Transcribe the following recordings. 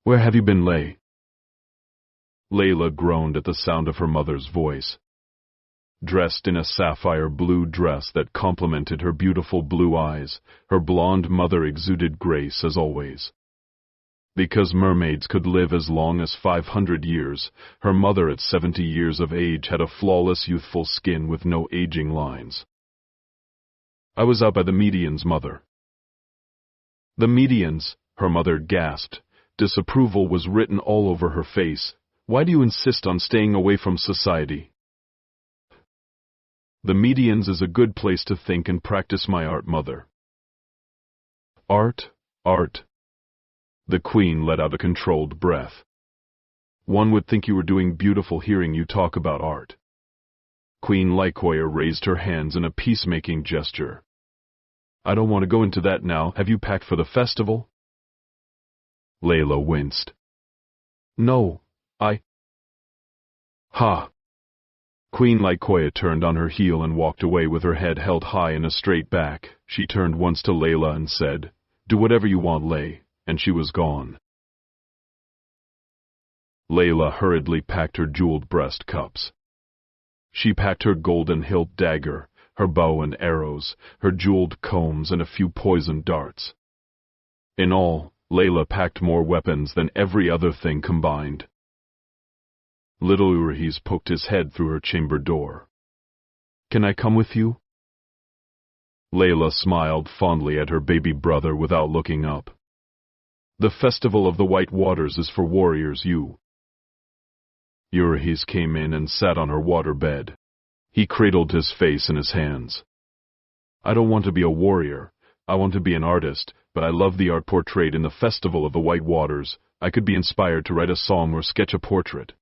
Where have you been, Layla groaned at the sound of her mother's voice. Dressed in a sapphire blue dress that complemented her beautiful blue eyes, her blonde mother exuded grace as always. Because mermaids could live as long as 500 years, her mother at 70 years of age had a flawless youthful skin with no aging lines. I was out by the Medians, mother. The Medians, her mother gasped. Disapproval was written all over her face. Why do you insist on staying away from society? The Medians is a good place to think and practice my art, mother. Art, art. The queen let out a controlled breath. One would think you were doing beautiful hearing you talk about art. Queen Lycoia raised her hands in a peacemaking gesture. I don't want to go into that now. Have you packed for the festival? Layla winced. No, Ha! Queen Lycoia turned on her heel and walked away with her head held high in a straight back. She turned once to Layla and said, Do whatever you want, Lay, and she was gone. Layla hurriedly packed her jeweled breast cups. She packed her golden hilt dagger, her bow and arrows, her jeweled combs, and a few poisoned darts. In all, Layla packed more weapons than every other thing combined. Little Urhis poked his head through her chamber door. Can I come with you? Layla smiled fondly at her baby brother without looking up. The Festival of the White Waters is for warriors, Urhis came in and sat on her water bed. He cradled his face in his hands. I don't want to be a warrior. I want to be an artist, but I love the art portrayed in the Festival of the White Waters. I could be inspired to write a song or sketch a portrait.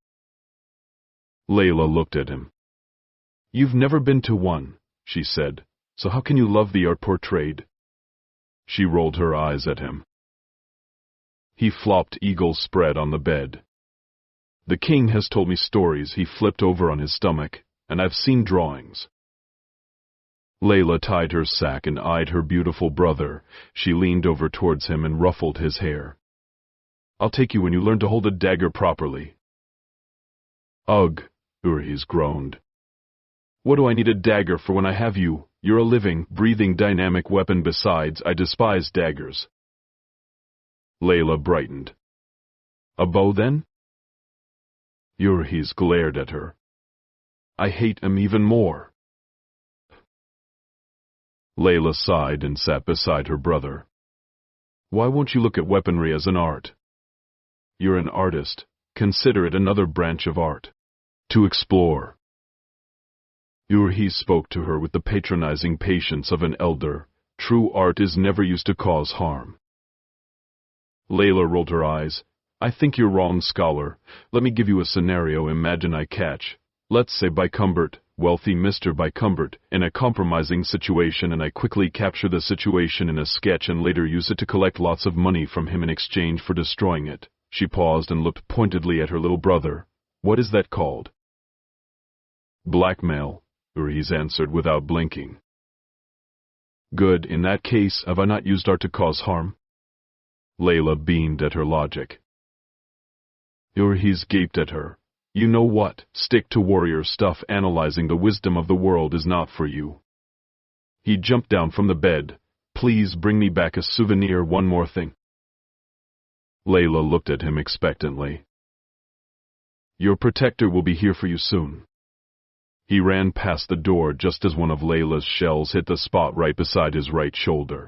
Layla looked at him. You've never been to one, she said, so how can you love the art portrayed? She rolled her eyes at him. He flopped eagle spread on the bed. The king has told me stories. He flipped over on his stomach, and I've seen drawings. Layla tied her sack and eyed her beautiful brother. She leaned over towards him and ruffled his hair. I'll take you when you learn to hold a dagger properly. Ugh, Urhis groaned. What do I need a dagger for when I have you? You're a living, breathing, dynamic weapon. Besides, I despise daggers. Layla brightened. A bow, then? Urhis glared at her. I hate him even more. Layla sighed and sat beside her brother. Why won't you look at weaponry as an art? You're an artist. Consider it another branch of art. To explore. Urhis spoke to her with the patronizing patience of an elder. True art is never used to cause harm. Layla rolled her eyes. I think you're wrong, scholar. Let me give you a scenario. Imagine I catch, let's say Bicumbert, wealthy Mr. Bicumbert, in a compromising situation, and I quickly capture the situation in a sketch and later use it to collect lots of money from him in exchange for destroying it. She paused and looked pointedly at her little brother. What is that called? Blackmail, Urhis answered without blinking. Good, in that case, have I not used art to cause harm? Layla beamed at her logic. Urhis gaped at her. You know what? Stick to warrior stuff. Analyzing the wisdom of the world is not for you. He jumped down from the bed. Please bring me back a souvenir. One more thing. Layla looked at him expectantly. Your protector will be here for you soon. He ran past the door just as one of Layla's shells hit the spot right beside his right shoulder.